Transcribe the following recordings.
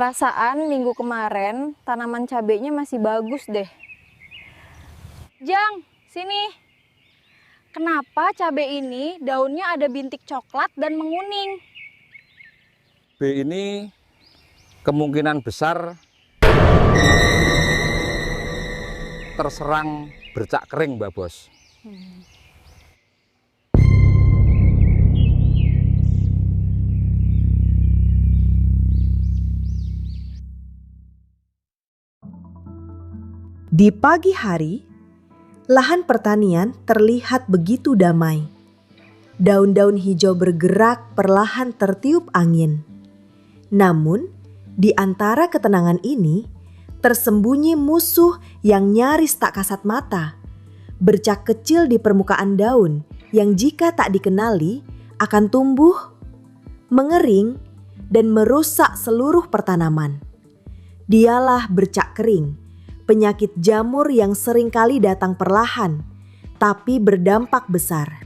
Perasaan minggu kemarin tanaman cabenya masih bagus deh. Jang, sini. Kenapa cabai ini daunnya ada bintik coklat dan menguning? B ini kemungkinan besar terserang bercak kering, Mbak Bos. Di pagi hari, lahan pertanian terlihat begitu damai. Daun-daun hijau bergerak perlahan tertiup angin. Namun, di antara ketenangan ini, tersembunyi musuh yang nyaris tak kasat mata. Bercak kecil di permukaan daun yang jika tak dikenali akan tumbuh, mengering, dan merusak seluruh pertanaman. Dialah bercak kering, penyakit jamur yang seringkali datang perlahan, tapi berdampak besar.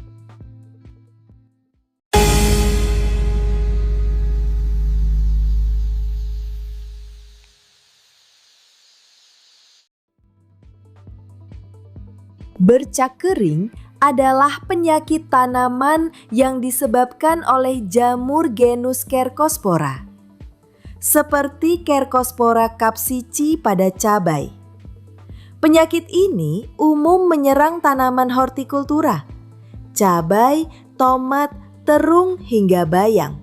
Bercak kering adalah penyakit tanaman yang disebabkan oleh jamur genus Cercospora, seperti Cercospora capsici pada cabai. Penyakit ini umum menyerang tanaman hortikultura, cabai, tomat, terung, hingga bayam.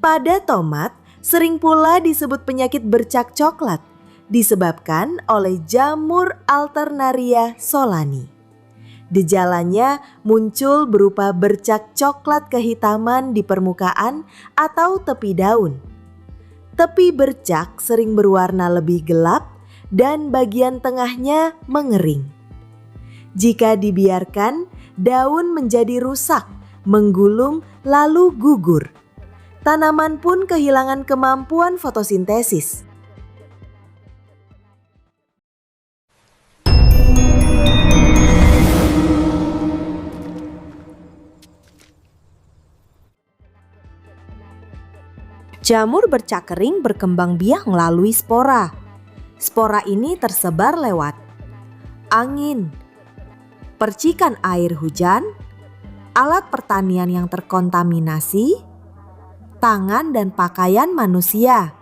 Pada tomat, sering pula disebut penyakit bercak coklat, disebabkan oleh jamur Alternaria solani. Gejalanya muncul berupa bercak coklat kehitaman di permukaan atau tepi daun. Tepi bercak sering berwarna lebih gelap dan bagian tengahnya mengering. Jika dibiarkan, daun menjadi rusak, menggulung, lalu gugur. Tanaman pun kehilangan kemampuan fotosintesis. Jamur bercak kering berkembang biak melalui spora. Spora ini tersebar lewat angin, percikan air hujan, alat pertanian yang terkontaminasi, tangan dan pakaian manusia.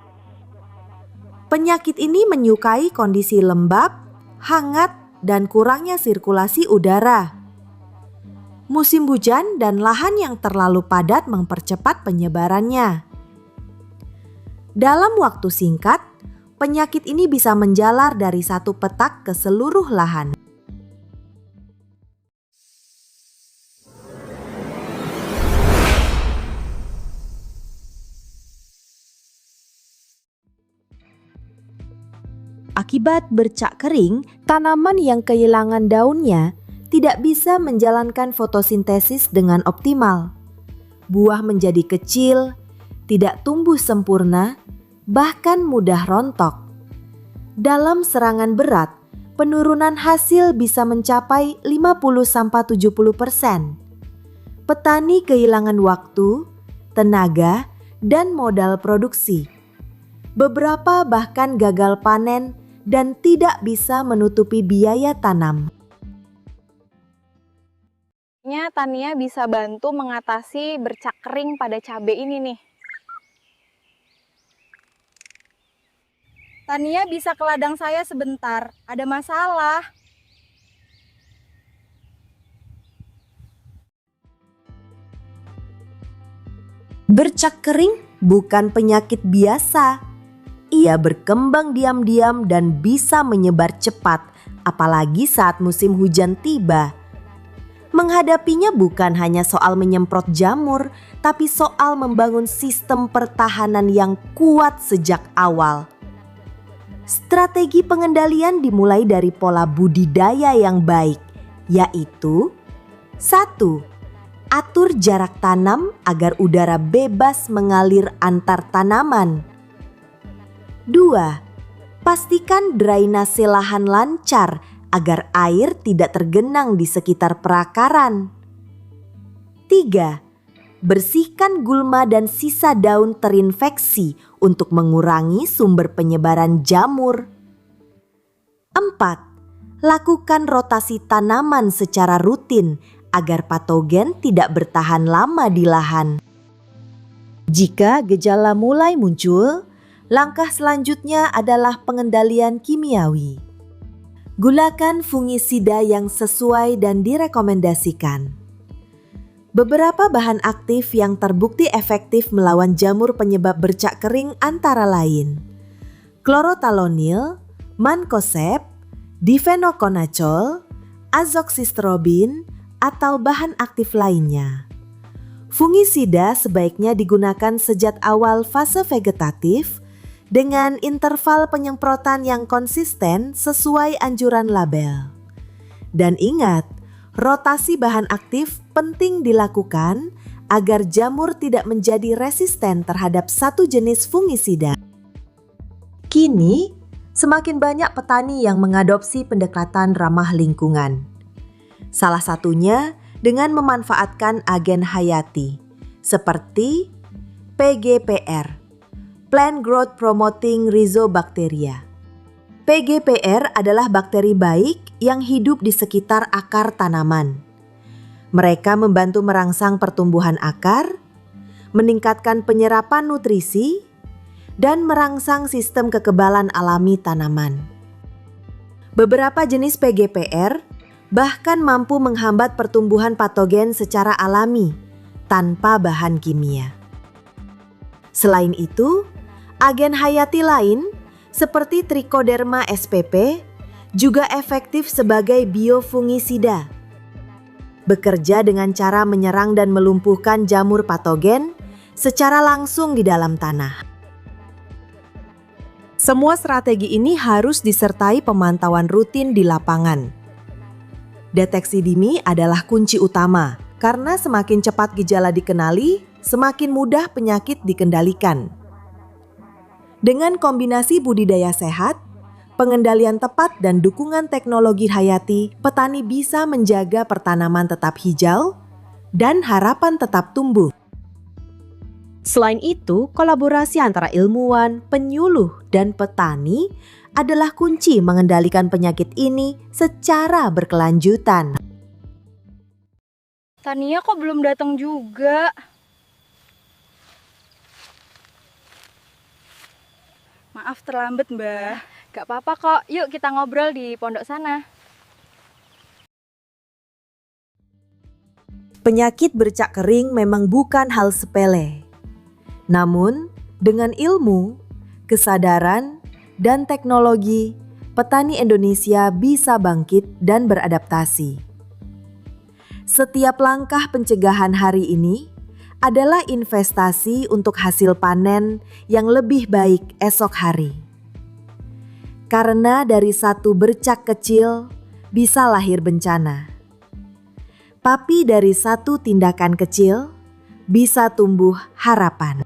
Penyakit ini menyukai kondisi lembab, hangat, dan kurangnya sirkulasi udara. Musim hujan dan lahan yang terlalu padat mempercepat penyebarannya. Dalam waktu singkat, penyakit ini bisa menjalar dari satu petak ke seluruh lahan. Akibat bercak kering, tanaman yang kehilangan daunnya tidak bisa menjalankan fotosintesis dengan optimal. Buah menjadi kecil, tidak tumbuh sempurna, bahkan mudah rontok. Dalam serangan berat, penurunan hasil bisa mencapai 50-70%. Petani kehilangan waktu, tenaga, dan modal produksi. Beberapa bahkan gagal panen dan tidak bisa menutupi biaya tanam. Tania bisa bantu mengatasi bercak kering pada cabai ini nih. Tania bisa ke ladang saya sebentar, ada masalah. Bercak kering bukan penyakit biasa. Ia berkembang diam-diam dan bisa menyebar cepat, apalagi saat musim hujan tiba. Menghadapinya bukan hanya soal menyemprot jamur, tapi soal membangun sistem pertahanan yang kuat sejak awal. Strategi pengendalian dimulai dari pola budidaya yang baik, yaitu 1. Atur jarak tanam agar udara bebas mengalir antar tanaman. 2. Pastikan drainase lahan lancar agar air tidak tergenang di sekitar perakaran. 3. bersihkan gulma dan sisa daun terinfeksi untuk mengurangi sumber penyebaran jamur. 4. Lakukan rotasi tanaman secara rutin agar patogen tidak bertahan lama di lahan. Jika gejala mulai muncul, langkah selanjutnya adalah pengendalian kimiawi. Gunakan fungisida yang sesuai dan direkomendasikan. Beberapa bahan aktif yang terbukti efektif melawan jamur penyebab bercak kering antara lain klorotalonil, mancozeb, difenoconazole, azoxystrobin, atau bahan aktif lainnya. Fungisida sebaiknya digunakan sejak awal fase vegetatif dengan interval penyemprotan yang konsisten sesuai anjuran label. Dan ingat, rotasi bahan aktif penting dilakukan agar jamur tidak menjadi resisten terhadap satu jenis fungisida. Kini, semakin banyak petani yang mengadopsi pendekatan ramah lingkungan. Salah satunya dengan memanfaatkan agen hayati seperti PGPR, Plant Growth Promoting Rhizobacteria. PGPR adalah bakteri baik yang hidup di sekitar akar tanaman. Mereka membantu merangsang pertumbuhan akar, meningkatkan penyerapan nutrisi, dan merangsang sistem kekebalan alami tanaman. Beberapa jenis PGPR bahkan mampu menghambat pertumbuhan patogen secara alami tanpa bahan kimia. Selain itu, agen hayati lain seperti Trichoderma spp juga efektif sebagai biofungisida. Bekerja dengan cara menyerang dan melumpuhkan jamur patogen secara langsung di dalam tanah. Semua strategi ini harus disertai pemantauan rutin di lapangan. Deteksi dini adalah kunci utama, karena semakin cepat gejala dikenali, semakin mudah penyakit dikendalikan. Dengan kombinasi budidaya sehat, pengendalian tepat dan dukungan teknologi hayati, petani bisa menjaga pertanaman tetap hijau dan harapan tetap tumbuh. Selain itu, kolaborasi antara ilmuwan, penyuluh, dan petani adalah kunci mengendalikan penyakit ini secara berkelanjutan. Tania kok belum datang juga? Maaf terlambat, Mbak. Gak apa-apa kok, yuk kita ngobrol di pondok sana. Penyakit bercak kering memang bukan hal sepele. Namun, dengan ilmu, kesadaran, dan teknologi, petani Indonesia bisa bangkit dan beradaptasi. Setiap langkah pencegahan hari ini adalah investasi untuk hasil panen yang lebih baik esok hari. Karena dari satu bercak kecil bisa lahir bencana. Tapi dari satu tindakan kecil bisa tumbuh harapan.